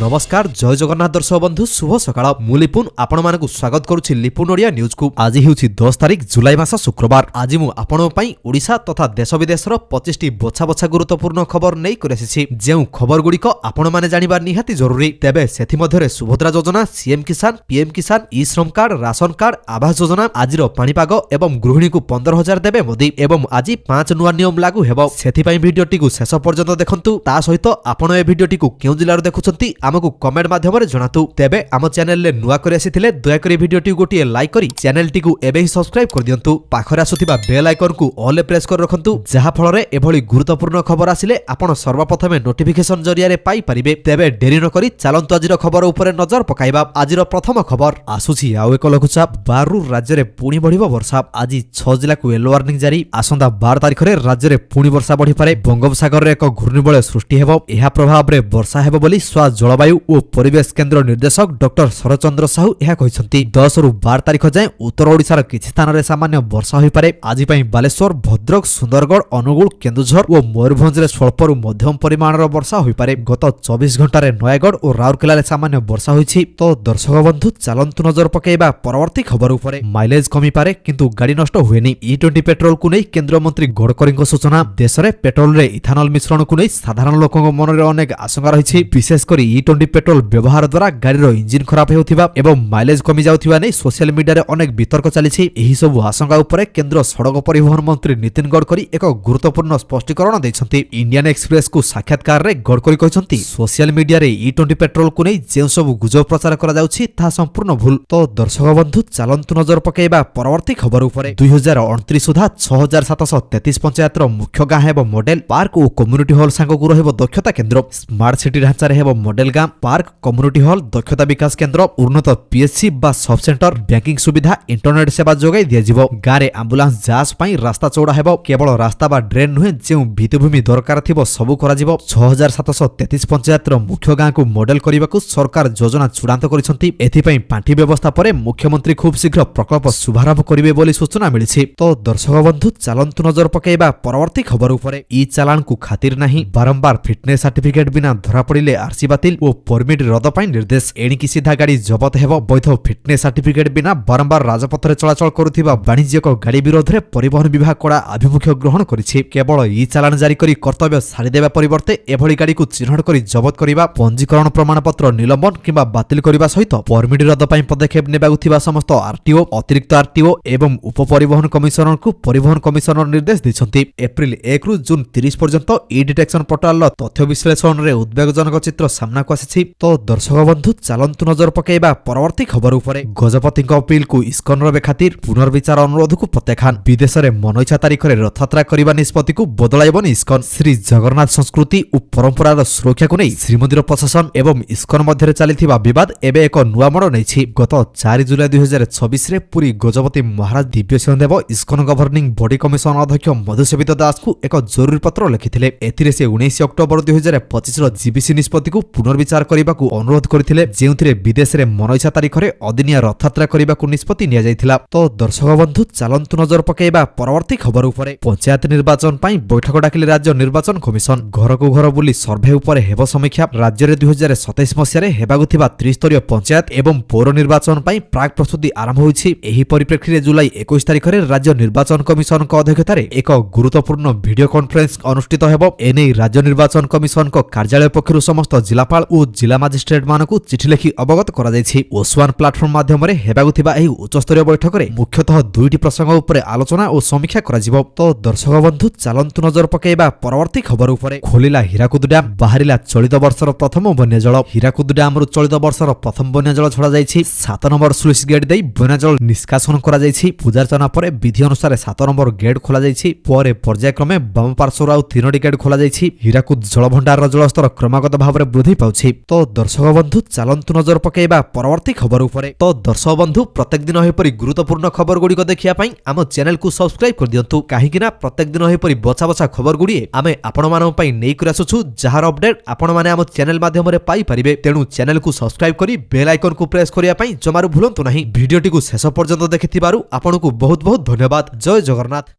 नमस्कार जय जगन्नाथ दर्शक बंधु शुभ सकाळ मु लिपुन आपण मानकु स्वागत करूछि लिपुन ओडिया न्यूज को। आज हेउछि 10 तारिख जुलाई मास शुक्रवार। आज मु आपण पई ओडिशा तथा देश विदेशर 25 टी बछा बछा गुरुत्वपूर्ण खबर नै करसिछि। जेउ खबर गुडी को आपण माने जानिबा निहाती जरूरी। तेबे सेथि मध्यरे सुभद्रा योजना, सीएम किसान, पीएम किसान, ई श्रम card, ration card, Awas Yojana, आजिरो पाणीपाग एवं गृहिणी को 15,000 देबे मोदी एवं आज 5 नुआ नियम लागू हेबो। सेथि पई भिडियोटी को शेष पर्यंत देखंतु। ता सहित आपण ए भिडियोटी को केउ जिल्लार देखुछंती आमको कमेंट माध्यमरे जणातु। तेबे आम चैनल ले नुआ करि आसीथिले दया करी भिडियोटी गोटिए लाइक करी चैनल टी को एबे ही सब्सक्राइब कर दियंतु। पाखरे आसुथिबा बेल आइकन को ऑल ले प्रेस कर रखंतु, जहा फलरे एभली गुरुत्वपूर्ण खबर आसिले आपण सर्वप्रथमे नोटिफिकेशन जरिया रे पाई परिबे। तेबे डेरी न करी चलंतु आजिर खबर उपरे नजर पकाइबा। आजिर प्रथम खबर आसुछि आउ एक लघुचाप 12 राज्य रे पुणी बढ़िबो वर्षा। आज 6 जिल्ला को येलो वार्निंग जारी। आसंदा 12 तारिख रे राज्य रे पुणी वर्षा बढ़ी पारे। बंगोपसागर रे एक घूर्णिबलय सृष्टि हेबो। एहा प्रभाव रे वर्षा हेबो बोली स्वा जलवायु और परिवेश केन्द्र निर्देशक डॉक्टर शरचंद्र साहू यह कहते। 10 रु 12 तारिख जाए उत्तर ओडिशार किछि स्थान रे सामान्य वर्षा होई पारे। आज पई बालेश्वर, भद्रक, सुंदरगढ़, अनुगुल, केन्दुझर और मयूरभंज रे स्वल्प रु मध्यम परिमाणर वर्षा होई पारे। गत 24 घंटा रे नयागढ़ और राउरकेला रे सामान्य वर्षा होईछि। तो दर्शक बंधु चलंतु नजर पकेइबा परवर्ती खबर उपरे। माइलेज कमी पारे किंतु गाड़ी नष्ट हुएनी। E20 पेट्रोल को नै केंद्र मंत्री गडकरी सूचना। देश रे पेट्रोल रे इथानल मिश्रण को नै साधारण लोकक मन रे अनेक आशंका रहिछि। विशेष करी E20 पेट्रोल व्यवहार द्वारा गाड़ीर इंजिन खराब हेउथिबा एवं माइलेज कमी जाउथिबा नै सोशल मीडिया रे अनेक वितर्क चलिछि। एही सब आशंका उपरे केंद्र सड़क परिवहन मंत्री नितिन गडकरी एक गुरुत्वपूर्ण स्पष्टीकरण दैछन्ति। इंडियन एक्सप्रेस को साक्षात्कार रे गडकरी कहछन्ति सोशल मीडिया रे E20 पेट्रोल को नै जे सब गुजब प्रचार करा जाउछि ता संपूर्ण भूल। तो दर्शक बंधु चलंतु नजर पकेइबा परवर्ती खबर उपरे। 2029 सुधा 6733 पंचायतर मुख्य गाँ हेबो मॉडल पार्क और कम्युनिटी हॉल सांगकु रहबो दक्षता केंद्र। स्मार्ट सिटी ढांचा रे हेबो मॉडल गाँ, पार्क, कम्युनिटी हॉल, दक्षता विकास केंद्र, उन्नत पीएचसी बा सब सेंटर, बैंकिंग सुविधा, इंटरनेट सेवा जोगाई दिया जिवो। गाँ रे एम्बुलेंस जांच पई रास्ता चौड़ा हेबो। केवल रास्ता बा ड्रेन नुहे जेउ भित्तिभूमि दरकार थिबो सबु करा जिवो। 6733 पंचायतर मुख्य गाँ को मॉडल करबाकू सरकार योजना चूड़ांत करिसंती। एथि पई पांठी व्यवस्था परे मुख्यमंत्री खूब शीघ्र प्रकल्प शुभारंभ करिवे बोली सूचना मिलिछि। तो दर्शक बंधु चलंतु नजर पकेइबा परवर्ती खबर उपरे। ई चालान को खातिर नाही। बारंबार फिटनेस सर्टिफिकेट बिना धरा पड़िले आरसी बातिल और परमिट रद पई निर्देश। एणिकी सीधा गाड़ी जबत हेबो। वैध फिटनेस सर्टिफिकेट बिना बारंबार राजपथरे चलाचल करुथिबा वाणिज्यिक गाड़ी विरोध रे परिवहन विभाग कड़ा आभिमुख्य ग्रहण करिछि। केवल ई चालान जारी करी कर्तव्य सारी देबा परिवर्ते एभली गाड़ी को चिन्हट करी जबत करिबा, पंजीकरण प्रमाणपत्र निलंबन किंबा बातिल करिबा सहित परमिट रद पई पदक्षेप नेबाकु थिबा समस्त आरटीओ, अतिरिक्त आरटीओ एवं उप परिवहन कमिशनर को परिवहन कमिशनर निर्देश दैछन्ति। एप्रिल 1 रु जून 30 पर्यंत ई डिटेक्शन पोर्टाल तथ्य विश्लेषण रे उद्वेगजनक चित्र सामना को आसीछि। तो दर्शक बंधु चलंतु नजर पकेइबा परवर्ती खबर उपरे। गजपति अपील को इस्कन रे खातिर पुनर्विचार अनुरोध को प्रत्याख्यान। विदेश रे मनइच्छा तारीख रे रथयात्रा करबा निष्पत्ति को बदलाइबनी इस्कन। श्री जगन्नाथ संस्कृति और परंपरार सुरक्षा को नै श्रीमंदिर प्रशासन एवं इस्कन मध्य चलिथिबा विवाद एबे एक नुआ मोड़ नैछि। गत 4 जुलाई 2026 रे Puri Gajapati Maharaj Divya Singhdeo ISKCON governing body commission अध्यक्ष मधुसेवित दास को एक जरूरी पत्र लिखिथिले। एथिरे से 19 अक्टोबर 2025 रो जीबीसी निष्पत्ति को पुनर्विचार करबाकू अनुरोध करथिले, जेउथिरे विदेश रे मनइच्छा तारीख रे अदिनिया रथयात्रा करबाकू निष्पत्ति निया जायथिला। तो दर्शक बंधु चलंतु नजर पकेइबा परवर्ती खबर उपरे। पंचायत निर्वाचन पई बैठक डाकिले राज्य निर्वाचन कमिशन। घर को घर बुली सर्वे उपरे हेबो समीक्षा। राज्य रे 2027 मसिया रे हेबाकू थिबा त्रिस्तरीय पंचायत एवं पौर निर्वाचन पई प्राक प्रस्तुति आरंभ होईछि। एही परिप्रेक्षी रे जुलाई 21 तारिख रे राज्य निर्वाचन कमिशन को अध्यक्षता रे एक गुरुत्वपूर्ण वीडियो कॉन्फ्रेंस अनुष्ठित हेबो। एनै राज्य निर्वाचन कमिशन को कार्यालय पक्षरु समस्त जिलापाल और जिला मजिस्ट्रेट मानकू चिठी लिखि अवगत करा जायछि। ओसवान प्लाटफॉर्म माध्यम रे हेबाकू थिबा एही उच्चस्तरीय बैठक रे मुख्यतः दुईटी प्रसंग उपरे आलोचना और समीक्षा करा जिवो। तो दर्शक बंधु चलंतु नजर पकेइबा परवर्ती खबर उपरे। खोलिला हीराकुद डैम, बाहरिला चलित वर्षर प्रथम बन्या जल। हीराकुद डैम रु चलित वर्षर प्रथम बन्या जल छड़ा जायछि। 7 नंबर स्लुइस गेट देई बन्या जल निष्कासन करा जायछि। पूजार्चना परे विधि अनुसार 7 नंबर गेट खोला जायछि। परे पर्यायक्रमे बाम पार्श्वर आउ 3टी गेट खोला जायछि। हीराकुद जलभंडार जलस्तर क्रमागत भाव रे वृद्धि पाउछि। तो दर्शक बंधु चलंतु नजर पकेइबा परवर्ती खबर उपरे। तो दर्शक बंधु प्रत्येक दिन एपरि गुरुत्वपूर्ण खबर गुडी को देखिया पई आम चैनल को सब्सक्राइब कर दियंतु। काहेकि ना प्रत्येक दिन एपरि बछा बछा खबर गुडी आमे आपण मानन पई नै कर आसुछु, जहार अपडेट आपण माने आम चैनल माध्यम रे पाई परिबे। तेनु चैनल को सब्सक्राइब करी बेल आइकन को प्रेस करिया पई जमारु भूलंतु नाही। वीडियोटी को शेष पर्यंत देखिथिबारु आपनको बहुत बहुत धन्यवाद। जय जगन्नाथ।